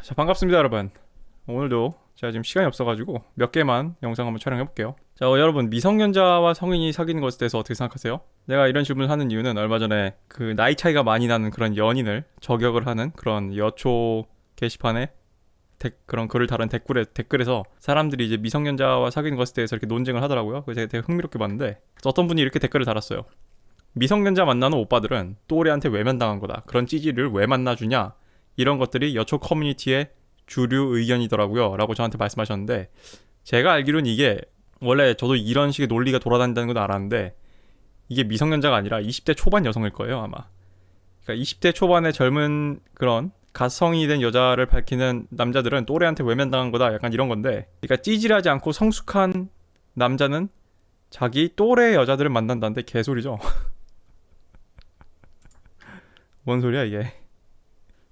자, 반갑습니다, 여러분. 오늘도 제가 지금 시간이 없어가지고 몇 개만 영상 한번 촬영해볼게요. 자, 여러분, 미성년자와 성인이 사귀는 것에 대해서 어떻게 생각하세요? 내가 이런 질문을 하는 이유는 얼마 전에 그 나이 차이가 많이 나는 그런 연인을 저격을 하는 그런 여초 게시판에 그런 글을 다룬 댓글에서 사람들이 이제 미성년자와 사귀는 것에 대해서 이렇게 논쟁을 하더라고요. 그래서 제가 되게 흥미롭게 봤는데 어떤 분이 이렇게 댓글을 달았어요. 미성년자 만나는 오빠들은 또래한테 외면당한 거다. 그런 찌질을 왜 만나주냐? 이런 것들이 여초 커뮤니티의 주류 의견이더라고요. 라고 저한테 말씀하셨는데, 제가 알기로는 이게 원래 저도 이런 식의 논리가 돌아다닌다는 건 알았는데, 이게 미성년자가 아니라 20대 초반 여성일 거예요, 아마. 그러니까 20대 초반의 젊은 그런 가성이 된 여자를 밝히는 남자들은 또래한테 외면당한 거다. 약간 이런 건데, 그러니까 찌질하지 않고 성숙한 남자는 자기 또래 여자들을 만난다는데 개소리죠. 뭔 소리야 이게.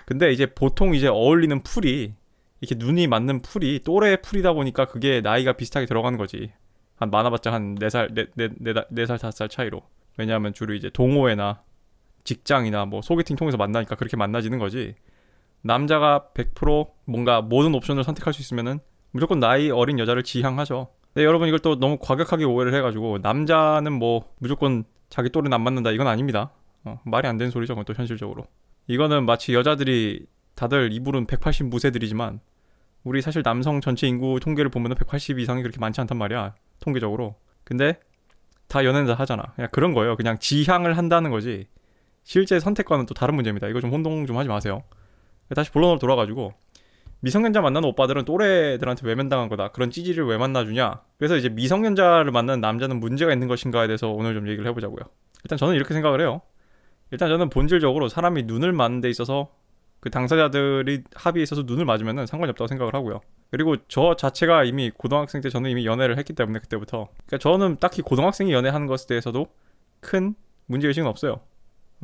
근데 이제 보통 이제 어울리는 풀이 이렇게 눈이 맞는 풀이 또래 풀이다 보니까 그게 나이가 비슷하게 들어가는 거지. 한 많아봤자 한 4살, 4살, 5살 차이로. 왜냐하면 주로 이제 동호회나 직장이나 뭐 소개팅 통해서 만나니까 그렇게 만나지는 거지. 남자가 100% 뭔가 모든 옵션을 선택할 수 있으면은 무조건 나이 어린 여자를 지향하죠. 근데 여러분 이걸 또 너무 과격하게 오해를 해가지고 남자는 뭐 무조건 자기 또래는 안 맞는다 이건 아닙니다. 말이 안 되는 소리죠. 그건 또 현실적으로. 이거는 마치 여자들이 다들 이불은 180 무새들이지만 우리 사실 남성 전체 인구 통계를 보면은 180 이상이 그렇게 많지 않단 말이야. 통계적으로. 근데 다 연애는 다 하잖아. 그냥 그런 거예요. 그냥 지향을 한다는 거지. 실제 선택과는 또 다른 문제입니다. 이거 좀 혼동 좀 하지 마세요. 다시 본론으로 돌아가지고 미성년자 만나는 오빠들은 또래들한테 외면당한 거다. 그런 찌질을 왜 만나주냐. 그래서 이제 미성년자를 만나는 남자는 문제가 있는 것인가에 대해서 오늘 좀 얘기를 해보자고요. 일단 저는 이렇게 생각을 해요. 일단 저는 본질적으로 사람이 눈을 맞는 데 있어서 그 당사자들이 합의에 있어서 눈을 맞으면 상관이 없다고 생각을 하고요. 그리고 저 자체가 이미 고등학생 때 저는 이미 연애를 했기 때문에 그때부터 그러니까 저는 딱히 고등학생이 연애하는 것에 대해서도 큰 문제의식은 없어요.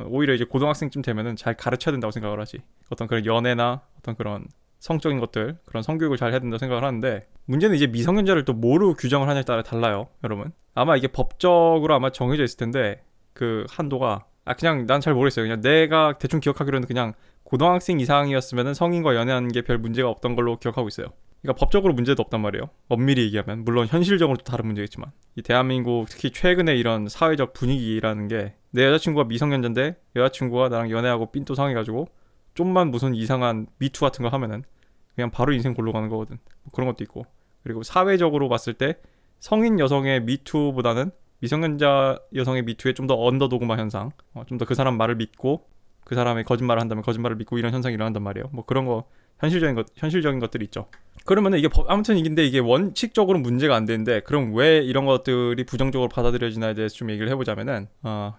오히려 이제 고등학생쯤 되면은 잘 가르쳐야 된다고 생각을 하지. 어떤 그런 연애나 어떤 그런 성적인 것들 그런 성교육을 잘 해야 된다고 생각을 하는데 문제는 이제 미성년자를 또 뭐로 규정을 하냐에 따라 달라요. 여러분 아마 이게 법적으로 아마 정해져 있을 텐데 그 한도가 그냥 난 잘 모르겠어요. 그냥 내가 대충 기억하기로는 그냥 고등학생 이상이었으면 성인과 연애하는 게 별 문제가 없던 걸로 기억하고 있어요. 그러니까 법적으로 문제도 없단 말이에요. 엄밀히 얘기하면 물론 현실적으로 또 다른 문제겠지만 이 대한민국 특히 최근에 이런 사회적 분위기라는 게 내 여자친구가 미성년자인데 여자친구가 나랑 연애하고 삔또 상해가지고 좀만 무슨 이상한 미투 같은 거 하면은 그냥 바로 인생 골로 가는 거거든. 뭐 그런 것도 있고 그리고 사회적으로 봤을 때 성인 여성의 미투보다는 미성년자 여성의 미투에 좀 더 언더도그마 현상, 좀 더 그 사람 말을 믿고 그 사람의 거짓말을 한다면 거짓말을 믿고 이런 현상이 일어난단 말이에요. 뭐 그런 거 현실적인 것들이 있죠. 그러면은 이게 아무튼 이게 원칙적으로 문제가 안 되는데 그럼 왜 이런 것들이 부정적으로 받아들여지나에 대해서 좀 얘기를 해보자면은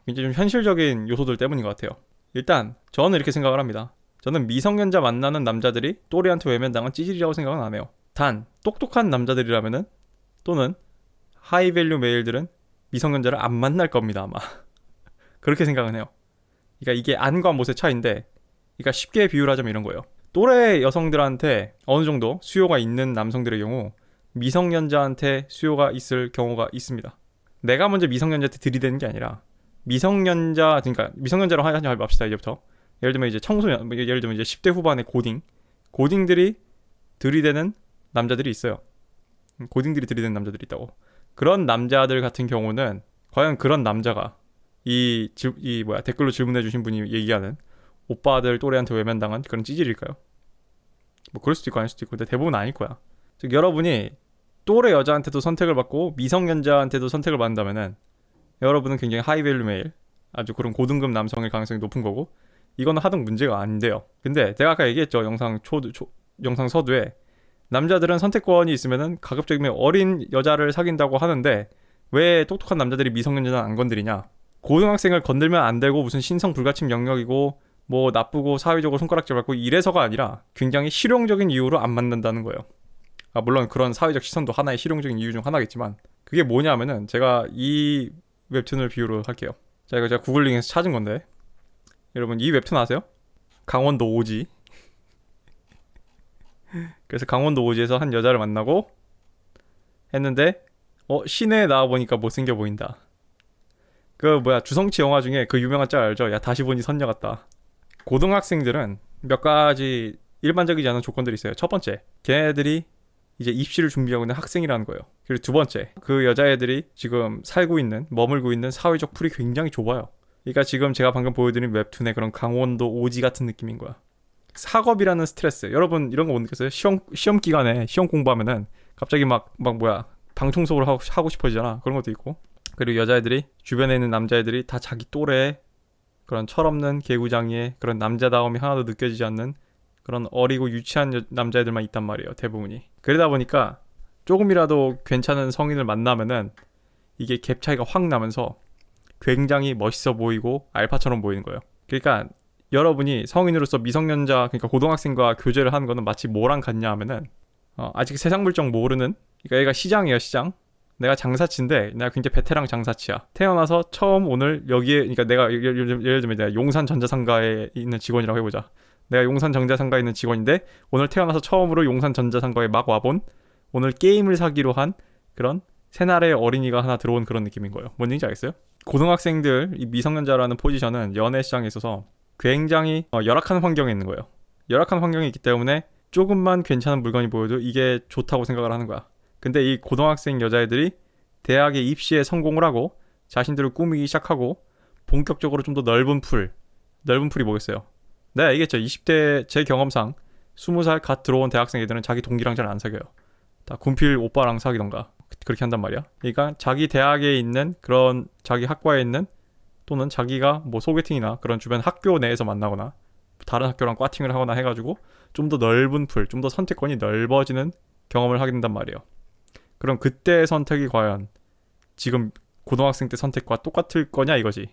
굉장히 좀 현실적인 요소들 때문인 것 같아요. 일단 저는 이렇게 생각을 합니다. 저는 미성년자 만나는 남자들이 또래한테 외면당한 찌질이라고 생각은 안 해요. 단 똑똑한 남자들이라면은 또는 하이밸류 메일들은 미성년자를 안 만날 겁니다 아마. 그렇게 생각은 해요. 그러니까 이게 안과 못의 차이인데 그러니까 쉽게 비유를 하자면 이런 거예요. 또래 여성들한테 어느 정도 수요가 있는 남성들의 경우 미성년자한테 수요가 있을 경우가 있습니다. 내가 먼저 미성년자한테 들이대는 게 아니라 미성년자 그러니까 미성년자로 하자 맙시다 이제부터. 예를 들면 이제 청소년 예를 들면 이제 10대 후반의 고딩들이 들이대는 남자들이 있어요. 고딩들이 들이대는 남자들이 있다고. 그런 남자들 같은 경우는 과연 그런 남자가 댓글로 질문해주신 분이 얘기하는 오빠들 또래한테 외면당한 그런 찌질일까요? 뭐 그럴 수도 있고 아닐 수도 있고 근데 대부분 아닐 거야. 즉 여러분이 또래 여자한테도 선택을 받고 미성년자한테도 선택을 받는다면은 여러분은 굉장히 하이밸류 메일 아주 그런 고등급 남성일 가능성이 높은 거고 이거는 하등 문제가 안 돼요. 근데 내가 아까 얘기했죠. 영상 서두에 남자들은 선택권이 있으면은 가급적이면 어린 여자를 사귄다고 하는데 왜 똑똑한 남자들이 미성년자는 안 건드리냐? 고등학생을 건들면 안 되고 무슨 신성 불가침 영역이고 뭐 나쁘고 사회적으로 손가락질 받고 이래서가 아니라 굉장히 실용적인 이유로 안 만난다는 거예요. 물론 그런 사회적 시선도 하나의 실용적인 이유 중 하나겠지만 그게 뭐냐면은 제가 이 웹툰을 비유로 할게요. 자 이거 제가 구글링에서 찾은 건데 여러분 이 웹툰 아세요? 강원도 오지. 그래서 강원도 오지에서 한 여자를 만나고 했는데 시내에 나와보니까 못생겨 보인다. 그 주성치 영화 중에 그 유명한 짤 알죠? 야 다시 보니 선녀 같다. 고등학생들은 몇 가지 일반적이지 않은 조건들이 있어요. 첫 번째, 걔네들이 이제 입시를 준비하고 있는 학생이라는 거예요. 그리고 두 번째, 그 여자애들이 지금 살고 있는, 머물고 있는 사회적 풀이 굉장히 좁아요. 그러니까 지금 제가 방금 보여드린 웹툰의 그런 강원도 오지 같은 느낌인 거야. 학업이라는 스트레스. 여러분 이런 거 못 느꼈어요? 시험 기간에 시험 공부하면은 갑자기 막 뭐야 방 청소를 하고 싶어지잖아. 그런 것도 있고. 그리고 여자애들이 주변에 있는 남자애들이 다 자기 또래의 그런 철없는 개구장이의 그런 남자다움이 하나도 느껴지지 않는 그런 어리고 유치한 남자애들만 있단 말이에요. 대부분이. 그러다 보니까 조금이라도 괜찮은 성인을 만나면은 이게 갭 차이가 확 나면서 굉장히 멋있어 보이고 알파처럼 보이는 거예요. 그러니까 여러분이 성인으로서 미성년자, 그러니까 고등학생과 교제를 하는 거는 마치 뭐랑 같냐 하면은 아직 세상 물정 모르는, 그러니까 얘가 시장이에요. 시장. 내가 장사치인데 내가 굉장히 베테랑 장사치야. 태어나서 처음 오늘 여기에, 그러니까 내가 예를 들면 내가 용산 전자상가에 있는 직원이라고 해보자. 내가 용산 전자상가에 있는 직원인데 오늘 태어나서 처음으로 용산 전자상가에 막 와본, 오늘 게임을 사기로 한 그런 새날의 어린이가 하나 들어온 그런 느낌인 거예요. 뭔 얘기인지 알겠어요? 고등학생들, 이 미성년자라는 포지션은 연애 시장에 있어서 굉장히 열악한 환경에 있는 거예요. 열악한 환경에 있기 때문에 조금만 괜찮은 물건이 보여도 이게 좋다고 생각을 하는 거야. 근데 이 고등학생 여자애들이 대학에 입시에 성공을 하고 자신들을 꾸미기 시작하고 본격적으로 좀 더 넓은 풀이 뭐겠어요? 내가 얘기했죠. 20대 제 경험상 20살 갓 들어온 대학생 애들은 자기 동기랑 잘 안 사귀어요. 다 군필 오빠랑 사귀던가 그렇게 한단 말이야. 그러니까 자기 대학에 있는 그런 자기 학과에 있는, 또는 자기가 뭐 소개팅이나 그런 주변 학교 내에서 만나거나 다른 학교랑 꽈팅을 하거나 해가지고 좀 더 넓은 풀, 좀 더 선택권이 넓어지는 경험을 하게 된단 말이에요. 그럼 그때의 선택이 과연 지금 고등학생 때 선택과 똑같을 거냐 이거지.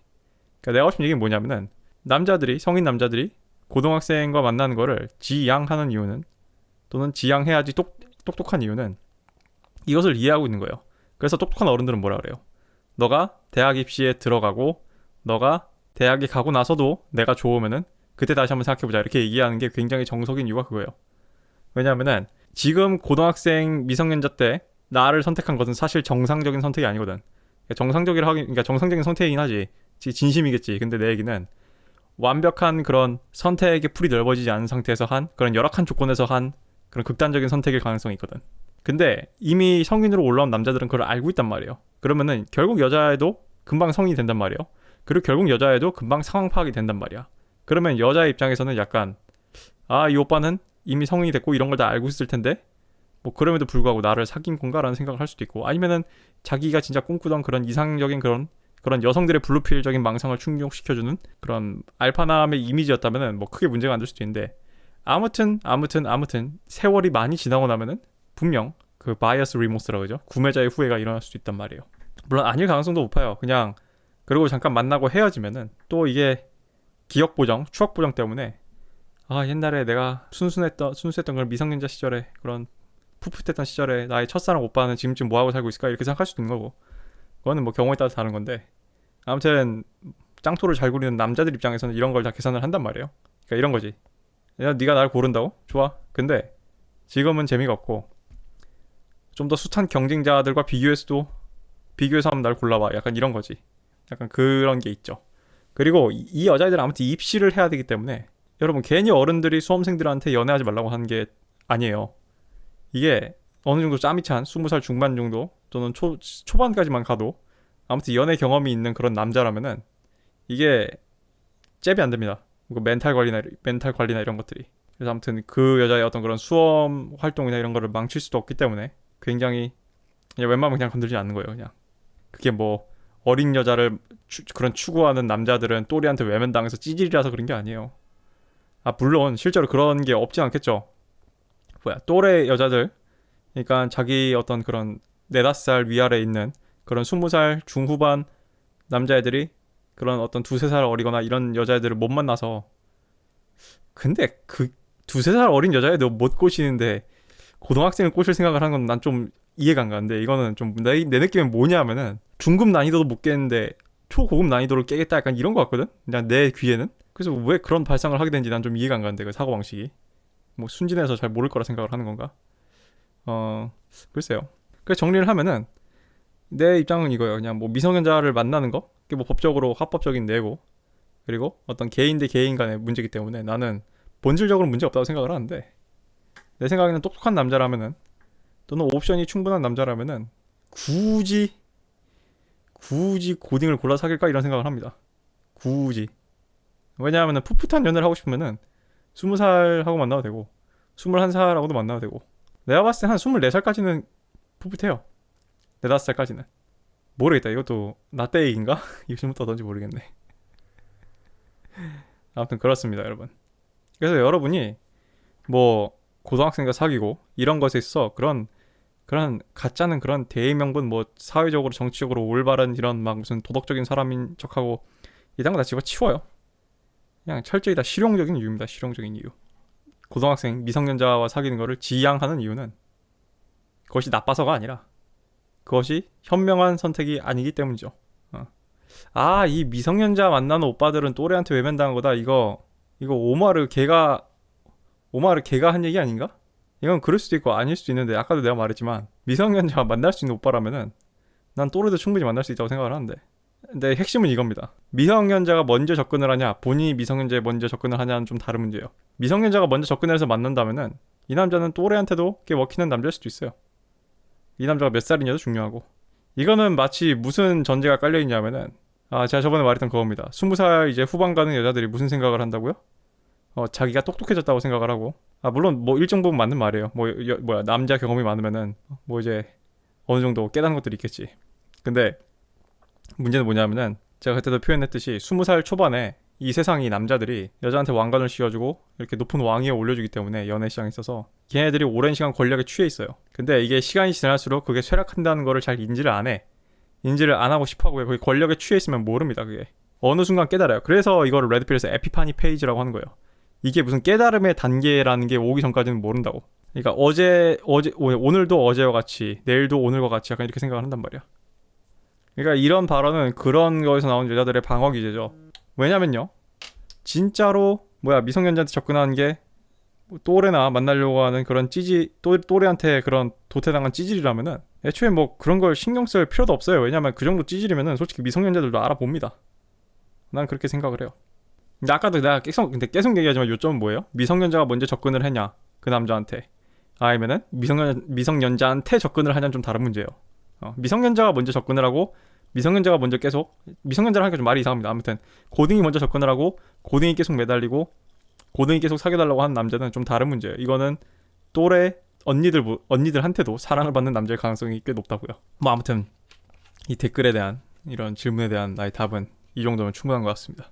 그러니까 내가 하고 싶은 얘기는 뭐냐면은, 남자들이, 성인 남자들이 고등학생과 만나는 거를 지양하는 이유는, 또는 지양해야지 똑똑한 이유는 이것을 이해하고 있는 거예요. 그래서 똑똑한 어른들은 뭐라 그래요? 너가 대학 입시에 들어가고 너가 대학에 가고 나서도 내가 좋으면은 그때 다시 한번 생각해보자, 이렇게 얘기하는 게 굉장히 정석인 이유가 그거예요. 왜냐하면은 지금 고등학생 미성년자 때 나를 선택한 것은 사실 정상적인 선택이 아니거든. 그러니까 정상적인 선택이긴 하지. 진심이겠지. 근데 내 얘기는 완벽한 그런 선택의 풀이 넓어지지 않은 상태에서 한, 그런 열악한 조건에서 한 그런 극단적인 선택일 가능성이 있거든. 근데 이미 성인으로 올라온 남자들은 그걸 알고 있단 말이에요. 그러면은 결국 여자애도 금방 성인이 된단 말이에요. 그리고 결국 여자애도 금방 상황 파악이 된단 말이야. 그러면 여자의 입장에서는 약간, 이 오빠는 이미 성인이 됐고 이런 걸 다 알고 있을 텐데 뭐 그럼에도 불구하고 나를 사귄 건가라는 생각을 할 수도 있고, 아니면은 자기가 진짜 꿈꾸던 그런 이상적인 그런 여성들의 블루필적인 망상을 충족시켜주는 그런 알파남의 이미지였다면은 뭐 크게 문제가 안 될 수도 있는데, 아무튼 세월이 많이 지나고 나면은 분명 그 바이어스 리모스라고 하죠. 구매자의 후회가 일어날 수도 있단 말이에요. 물론 아닐 가능성도 높아요. 그냥 그리고 잠깐 만나고 헤어지면은 또 이게 기억 보정, 추억 보정 때문에 옛날에 내가 순수했던 그런 미성년자 시절에, 그런 풋풋했던 시절에 나의 첫사랑 오빠는 지금쯤 뭐하고 살고 있을까, 이렇게 생각할 수도 있는 거고, 그거는 뭐 경우에 따라 다른 건데, 아무튼 짱토를 잘 구리는 남자들 입장에서는 이런 걸 다 계산을 한단 말이에요. 그러니까 이런 거지. 야, 네가 날 고른다고? 좋아. 근데 지금은 재미가 없고 좀 더 숱한 경쟁자들과 비교해서 한번 날 골라봐. 약간 이런 거지. 약간 그런 게 있죠. 그리고 이 여자애들은 아무튼 입시를 해야 되기 때문에, 여러분 괜히 어른들이 수험생들한테 연애하지 말라고 하는 게 아니에요. 이게 어느 정도 짬이 찬 20살 중반 정도 또는 초반까지만 가도 아무튼 연애 경험이 있는 그런 남자라면은 이게 잽이 안 됩니다. 멘탈 관리나 이런 것들이. 그래서 아무튼 그 여자의 어떤 그런 수험 활동이나 이런 거를 망칠 수도 없기 때문에 굉장히 그냥 웬만하면 그냥 건들지 않는 거예요. 그냥 그게 뭐 어린 여자를 그런 추구하는 남자들은 또래한테 외면당해서 찌질이라서 그런 게 아니에요. 물론 실제로 그런 게 없진 않겠죠. 또래 여자들, 그러니까 자기 어떤 그런 4-5살 위아래에 있는 그런 20살 중후반 남자애들이 그런 어떤 2-3살 어리거나 이런 여자애들을 못 만나서, 근데 그 2-3살 어린 여자애도 못 꼬시는데 고등학생을 꼬실 생각을 하는 건 난 좀 이해가 안 가는데, 이거는 좀 내 느낌은 뭐냐 하면은 중급 난이도도 못 깨는데 초고급 난이도를 깨겠다, 약간 이런 거 같거든? 그냥 내 귀에는. 그래서 왜 그런 발상을 하게 되는지 난 좀 이해가 안 가는데, 그 사고방식이 뭐 순진해서 잘 모를 거라 생각을 하는 건가? 글쎄요. 그래서 정리를 하면은 내 입장은 이거예요. 그냥 뭐 미성년자를 만나는 거, 그게 뭐 법적으로 합법적인 내고, 그리고 어떤 개인 대 개인 간의 문제이기 때문에 나는 본질적으로 문제 없다고 생각을 하는데, 내 생각에는 똑똑한 남자라면은, 또는 옵션이 충분한 남자라면은 굳이 고딩을 골라 사귈까 이런 생각을 합니다. 굳이. 왜냐하면은 풋풋한 연애를 하고 싶으면은 20살 하고 만나도 되고 21살하고도 만나도 되고, 내가 봤을 때 한 24살까지는 풋풋해요. 4-5살까지는. 모르겠다. 이것도 나 때 얘기인가? 요즘부터 어떤지 모르겠네. 아무튼 그렇습니다, 여러분. 그래서 여러분이 뭐 고등학생과 사귀고 이런 것에 있어 그런 가짜는 그런 대의명분, 뭐 사회적으로 정치적으로 올바른 이런 막 무슨 도덕적인 사람인 척하고 이딴 거 다 집어치워요. 그냥 철저히 다 실용적인 이유입니다. 실용적인 이유. 고등학생 미성년자와 사귀는 거를 지양하는 이유는 그것이 나빠서가 아니라 그것이 현명한 선택이 아니기 때문이죠. 이 미성년자 만나는 오빠들은 또래한테 외면당한 거다. 이거 오마르 걔가 한 얘기 아닌가? 이건 그럴 수도 있고 아닐 수도 있는데, 아까도 내가 말했지만 미성년자 만날 수 있는 오빠라면은 난 또래도 충분히 만날 수 있다고 생각을 하는데, 근데 핵심은 이겁니다. 미성년자가 먼저 접근을 하냐, 본인이 미성년자에 먼저 접근을 하냐는 좀 다른 문제예요. 미성년자가 먼저 접근해서 만난다면은 이 남자는 또래한테도 꽤 먹히는 남자일 수도 있어요. 이 남자가 몇 살이냐도 중요하고. 이거는 마치 무슨 전제가 깔려있냐면은, 제가 저번에 말했던 그겁니다. 20살 이제 후반 가는 여자들이 무슨 생각을 한다고요? 자기가 똑똑해졌다고 생각을 하고, 물론 뭐 일정 부분 맞는 말이에요. 남자 경험이 많으면은 뭐 이제 어느 정도 깨닫는 것들이 있겠지. 근데 문제는 뭐냐면은, 제가 그때도 표현했듯이 20살 초반에 이 세상이 남자들이 여자한테 왕관을 씌워주고 이렇게 높은 왕위에 올려주기 때문에 연애 시장에 있어서 걔네들이 오랜 시간 권력에 취해 있어요. 근데 이게 시간이 지날수록 그게 쇠락한다는 거를 잘 인지를 안 해. 인지를 안 하고 싶어 하고요. 그게 권력에 취해 있으면 모릅니다. 그게 어느 순간 깨달아요. 그래서 이거를 레드필에서 에피파니 페이지라고 하는 거예요. 이게 무슨 깨달음의 단계라는 게 오기 전까지는 모른다고. 그러니까 오늘도 어제와 같이, 내일도 오늘과 같이 약간 이렇게 생각을 한단 말이야. 그러니까 이런 발언은 그런 거에서 나온 여자들의 방어 기제죠. 왜냐면요, 진짜로 미성년자한테 접근하는 게 또래나 만나려고 하는 그런 또래한테 그런 도태당한 찌질이라면은 애초에 뭐 그런 걸 신경 쓸 필요도 없어요. 왜냐면 그 정도 찌질이면은 솔직히 미성년자들도 알아봅니다. 난 그렇게 생각을 해요. 근데 아까도 내가 계속 얘기하지만 요점은 뭐예요? 미성년자가 먼저 접근을 했냐, 그 남자한테, 아니면은 미성년자한테 접근을 하냐는 좀 다른 문제예요. 미성년자가 먼저 접근을 하고 미성년자가 먼저 미성년자를 하니까 좀 말이 이상합니다. 아무튼 고딩이 먼저 접근을 하고 고딩이 계속 매달리고 고등이 계속 사귀어달라고 하는 남자는 좀 다른 문제예요. 이거는 또래 언니들한테도 사랑을 받는 남자의 가능성이 꽤 높다고요. 아무튼 이 댓글에 대한 이런 질문에 대한 나의 답은 이 정도면 충분한 것 같습니다.